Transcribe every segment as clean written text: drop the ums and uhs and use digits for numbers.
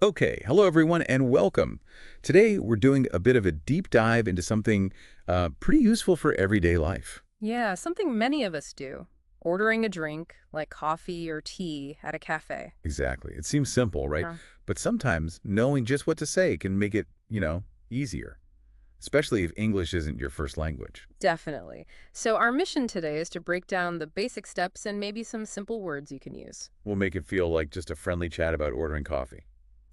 Okay, hello everyone and welcome. Today we're doing a bit of a deep dive into something pretty useful for everyday life. Yeah, something many of us do. Ordering a drink, like coffee or tea, at a cafe. Exactly. It seems simple, right? Huh. But sometimes knowing just what to say can make it, easier, especially if English isn't your first language. Definitely. So our mission today is to break down the basic steps and maybe some simple words you can use. We'll make it feel like just a friendly chat about ordering coffee.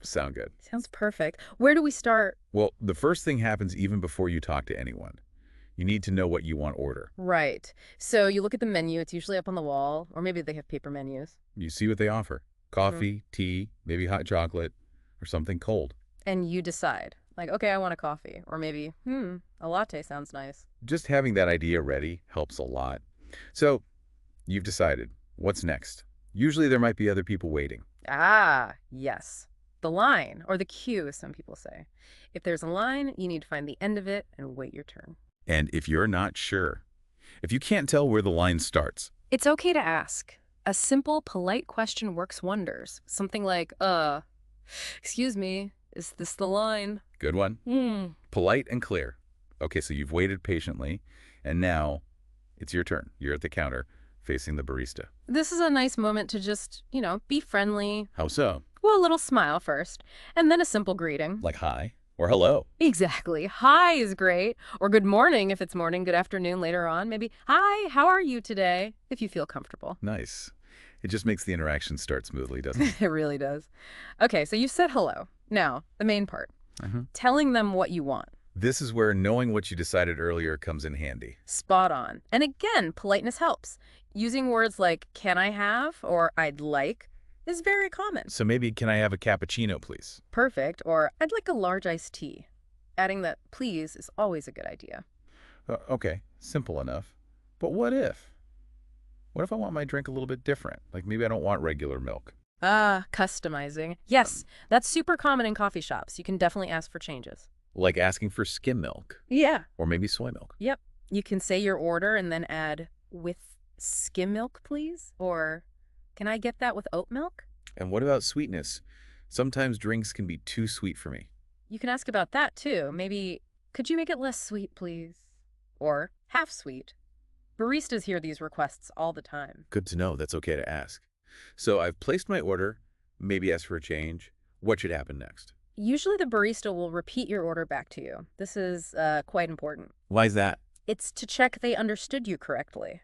Sound good. Sounds perfect. Where do we start? Well, the first thing happens even before you talk to anyone. You need to know what you want to order. Right. So you look at the menu, it's usually up on the wall, or maybe they have paper menus. You see what they offer. Mm. Coffee, tea, maybe hot chocolate, or something cold. And you decide, like, okay, I want a coffee. Or maybe, a latte sounds nice. Just having that idea ready helps a lot. So, you've decided. What's next? Usually there might be other people waiting. Ah, yes. The line, or the queue, as some people say. If there's a line, you need to find the end of it and wait your turn. And if you're not sure, if you can't tell where the line starts, It's okay to ask. A simple, polite question works wonders. Something like, excuse me, is this the line? good one, Hmm. polite and clear. Okay, so you've waited patiently, and now it's your turn. You're at the counter facing the barista. This is a nice moment to just, be friendly. How so? Well, a little smile first, and then a simple greeting. Like hi or hello. Exactly. Hi is great. Or good morning if it's morning, good afternoon later on. Maybe, hi, how are you today? If you feel comfortable. Nice. It just makes the interaction start smoothly, doesn't it? It really does. Okay, so you said hello. Now, the main part. Mhm. Telling them what you want. This is where knowing what you decided earlier comes in handy. Spot on. And again, politeness helps. Using words like can I have or I'd like is very common. So maybe, can I have a cappuccino, please? Perfect, or I'd like a large iced tea. Adding that please is always a good idea. Okay, simple enough. But what if? What if I want my drink a little bit different? Like maybe I don't want regular milk. Ah, customizing. Yes, that's super common in coffee shops. You can definitely ask for changes. Like asking for skim milk Yeah. or maybe soy milk. Yep. You can say your order and then add with skim milk, please? Or can I get that with oat milk? And what about sweetness? Sometimes drinks can be too sweet for me. You can ask about that too. Maybe, could you make it less sweet, please? Or half sweet. Baristas hear these requests all the time. Good to know. That's okay to ask. So I've placed my order, maybe ask for a change. What should happen next? Usually the barista will repeat your order back to you. This is quite important. Why is that? It's to check they understood you correctly,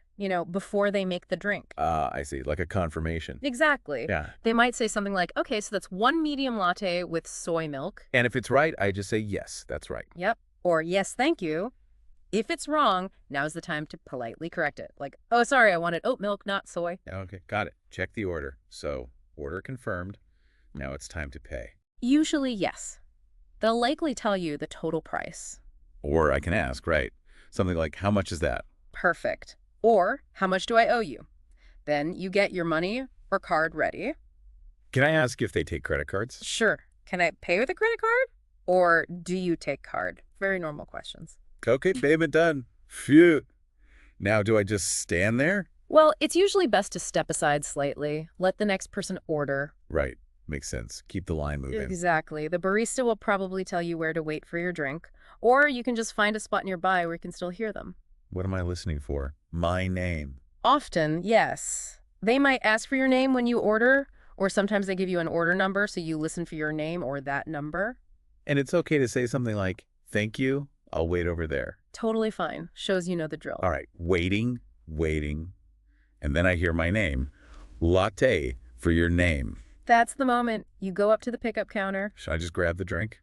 before they make the drink. I see. Like a confirmation. Exactly. Yeah. They might say something like, okay, so that's one medium latte with soy milk. And if it's right, I just say, yes, that's right. Yep. Or yes, thank you. If it's wrong, now's the time to politely correct it. Like, oh, sorry, I wanted oat milk, not soy. Okay, got it. Check the order. So, order confirmed. Now it's time to pay. Usually, yes. They'll likely tell you the total price. Or I can ask, right? Something like, how much is that? Perfect. Or, how much do I owe you? Then you get your money or card ready. Can I ask if they take credit cards? Sure. Can I pay with a credit card? Or do you take card? Very normal questions. Okay, payment done. Phew. Now, do I just stand there? Well, it's usually best to step aside slightly, let the next person order. Right. Makes sense. Keep the line moving. Exactly. The barista will probably tell you where to wait for your drink, or you can just find a spot nearby where you can still hear them. What am I listening for? My name. Often, yes. They might ask for your name when you order, or sometimes they give you an order number so you listen for your name or that number. And it's okay to say something like, thank you, I'll wait over there. Totally fine. Shows you know the drill. All right, waiting, and then I hear my name. Latte for your name. That's the moment. You go up to the pickup counter. Should I just grab the drink?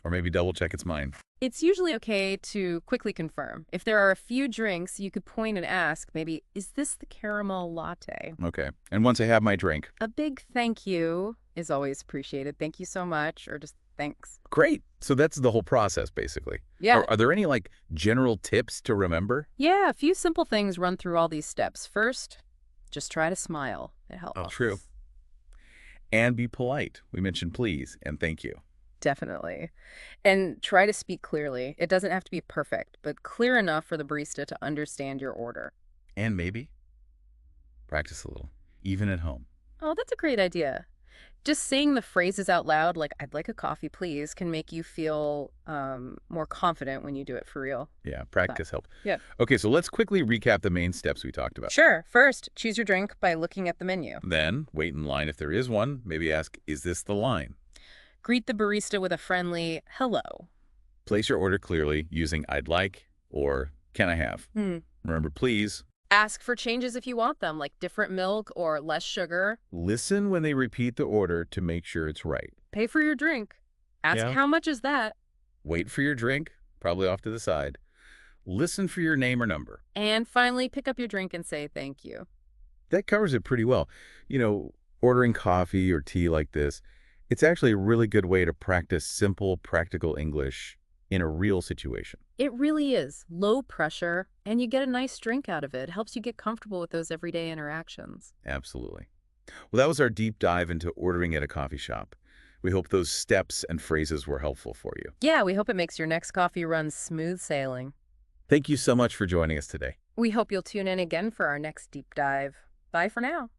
Or maybe double check it's mine? It's usually okay to quickly confirm. If there are a few drinks, you could point and ask, maybe, is this the caramel latte? Okay. And once I have my drink, A big thank you is always appreciated. Thank you so much, or just thanks. great. So that's the whole process, basically. Yeah. Are there any, like, general tips to remember? Yeah, a few simple things run through all these steps. First, just try to smile. It helps. Oh, true. And be polite. We mentioned please and thank you. Definitely. And try to speak clearly. It doesn't have to be perfect, but clear enough for the barista to understand your order. And maybe practice a little, even at home. Oh, that's a great idea. Just saying the phrases out loud, like, I'd like a coffee, please, can make you feel more confident when you do it for real. Yeah, So, practice helps. yeah. Okay, so let's quickly recap the main steps we talked about. Sure. First, choose your drink by looking at the menu. Then, wait in line if there is one. Maybe ask, is this the line? Greet the barista with a friendly hello. Place your order clearly using I'd like or can I have. Hmm. Remember, please Ask for changes if you want them, like different milk or less sugar. listen when they repeat the order to make sure it's right. Pay for your drink. Ask Yeah. how much is that? Wait for your drink, probably off to the side. Listen for your name or number. And finally, pick up your drink and say thank you. That covers it pretty well. Ordering coffee or tea like this, it's actually a really good way to practice simple, practical English in a real situation. It really is low pressure, and you get a nice drink out of it. It helps you get comfortable with those everyday interactions. Absolutely. Well, that was our deep dive into ordering at a coffee shop. We hope those steps and phrases were helpful for you. Yeah, we hope it makes your next coffee run smooth sailing. Thank you so much for joining us today. We hope you'll tune in again for our next deep dive. Bye for now.